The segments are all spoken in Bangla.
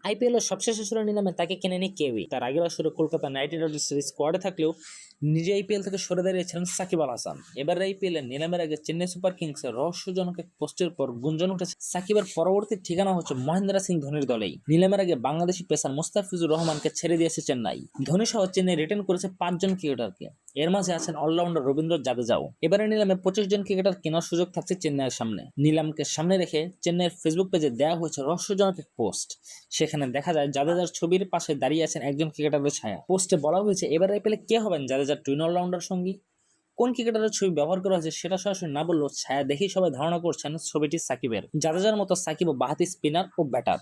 আইপিএল এর সবশেষ আসরে নিলামে তাকে কেনেনি কেউই। তার আগের আসরে কলকাতা নাইট রাইডার্সের স্কোয়াডে থাকলেও নিজে আইপিএল থেকে সরে দাঁড়িয়েছিলেন সাকিব আল হাসান। এবার আইপিএল এর নিলামের আগে চেন্নাই সুপার কিংস এর রহস্যজনক এক পোস্টের পর গুঞ্জন উঠেছে সাকিবের পরবর্তী ঠিকানা হচ্ছে মহেন্দ্র সিং ধোনির দলেই। নিলামের আগে বাংলাদেশি পেসার মুস্তাফিজুর রহমানকে ছেড়ে দিয়েছে চেন্নাই। ধোনি সহ চেন্নাই রিটেন করেছে 5 জন ক্রিকেটারকে। এর মাঝে আছেন অলরাউন্ডার রবীন্দ্র জাদেজাও। এবারে নিলামে 25 জন ক্রিকেটার কেনার সুযোগ থাকছে চেন্নাইয়ের সামনে। নিলামকে সামনে রেখে চেন্নাইয়ের ফেসবুক পেজে দেওয়া হয়েছে রহস্যজনক এক পোস্ট। সেখানে দেখা যায় জাদেজার ছবির পাশে দাঁড়িয়ে আছেন একজন ক্রিকেটারের ছায়া। পোস্টে বলা হয়েছে এবার আইপিএলে কে হবেন জাদেজার টুইন অলরাউন্ডার সঙ্গী। কোন ক্রিকেটারের ছবি ব্যবহার করা হয়েছে সেটা সরাসরি না বললেও ছায়া দেখেই সবাই ধারণা করছেন ছবিটি সাকিবের। জাদেজার মতো সাকিবও বাহাতি স্পিনার ও ব্যাটার।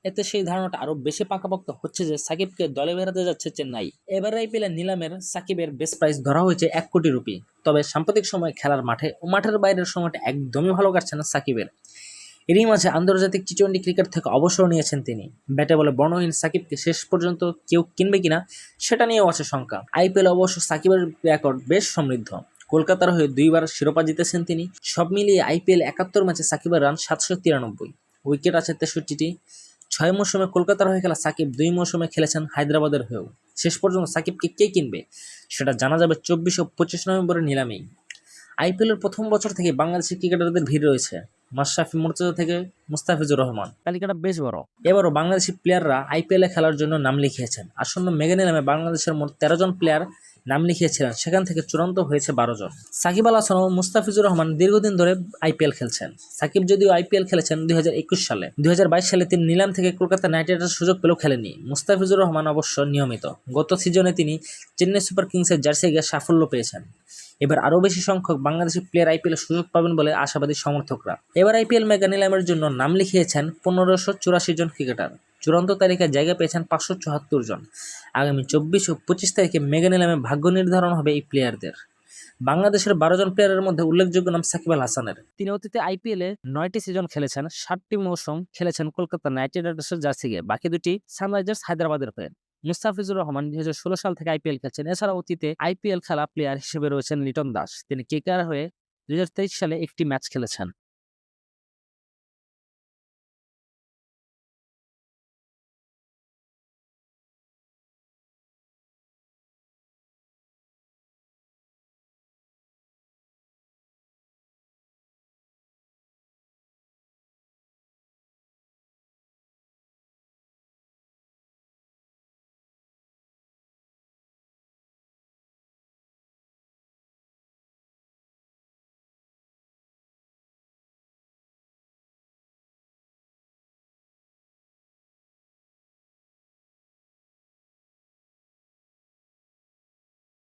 এতে সেই ধারণাটা আরো বেশি পাকাপোক্ত হচ্ছে যে সাকিবকে দলে বেরাতে যাচ্ছে চেন্নাই। এবার আইপিএল নিলামের সাকিবের বেস্ট প্রাইস ধরা হয়েছে 1 কোটি রুপি। তবে সাম্প্রতিক সময় খেলার মাঠে ও মাঠের বাইরের সময়টা একদমই ভালো কাটছে না সাকিবের। এরই মাঝে আন্তর্জাতিক টি-20 ক্রিকেট থেকে অবসর নিয়েছেন তিনি। ব্যাটে বলে বর্ণহীন সাকিবকে শেষ পর্যন্ত কেউ কিনবে কিনা সেটা নিয়েও আছে শঙ্কা। আইপিএল অবশ্য সাকিবের রেকর্ড বেশ সমৃদ্ধ। কলকাতার হয়ে 2বার শিরোপা জিতেছেন তিনি। সব মিলিয়ে আইপিএল 71 ম্যাচে সাকিবের রান 793, উইকেট আছে 63টি। 6 মৌসুমে কলকাতার হয়ে খেলা সাকিব 2 মৌসুমে খেলেছেন হায়দ্রাবাদের হয়েও। শেষ পর্যন্ত সাকিবকে কে কিনবে সেটা জানা যাবে 24 ও 25 নভেম্বরের নিলামেই। আইপিএলের প্রথম বছর থেকে বাংলাদেশি ক্রিকেটারদের ভিড় রয়েছে। মাশরাফি, মুর্তজা থেকে মুস্তাফিজুর রহমান, তালিকাটা বেশ বড়। এবারও বাংলাদেশি প্লেয়াররা আইপিএলে খেলার জন্য নাম লিখিয়েছেন। আসন্ন মেগা নিলামে বাংলাদেশের মোট 13 জন প্লেয়ার নাম লিখিয়েছিলেন, সেখান থেকে চূড়ান্ত হয়েছে 12 জন। সাকিব আল হাসান ও মুস্তাফিজুর রহমান দীর্ঘদিন ধরে আইপিএল খেলছেন। সাকিব যদিও আইপিএল খেলেছেন 2021 সালে। 2022 সালে তিনি নিলাম থেকে কলকাতা নাইট রাইডার্স সুযোগ পেলেও খেলেনি। মুস্তাফিজুর রহমান অবশ্য নিয়মিত। গত সিজনে তিনি চেন্নাই সুপার কিংসের জার্সি গিয়ে সাফল্য পেয়েছেন। এবার আরও বেশি সংখ্যক বাংলাদেশি প্লেয়ার আইপিএল সুযোগ পাবেন বলে আশাবাদী সমর্থকরা। এবার আইপিএল মেগা নিলামের জন্য নাম লিখিয়েছেন 1584 জন ক্রিকেটার। চূড়ান্ত তালিকায় জায়গা পেয়েছেন 574 জন। আগামী 24 ও 25 তারিখে মেগা নিলামে ভাগ্য নির্ধারণ হবে এই প্লেয়ারদের। বাংলাদেশের 12 জন প্লেয়ারের মধ্যে উল্লেখযোগ্য নাম সাকিব আল হাসানের। তিনি অতীতে আইপিএলে 9টি সিজন খেলেছেন, 7টি মৌসুম খেলেছেন কলকাতা নাইট রাইডার্সের জার্সি গায়ে, বাকি 2টি সানরাইজার্স হায়দ্রাবাদের হয়ে। মুস্তাফিজুর রহমান 2016 সাল থেকে আইপিএল খেলছেন। এছাড়া অতীতে আইপিএল খেলা প্লেয়ার হিসেবে রয়েছেন লিটন দাস। তিনি কেকেআর হয়ে 2023 সালে একটি ম্যাচ খেলেছেন।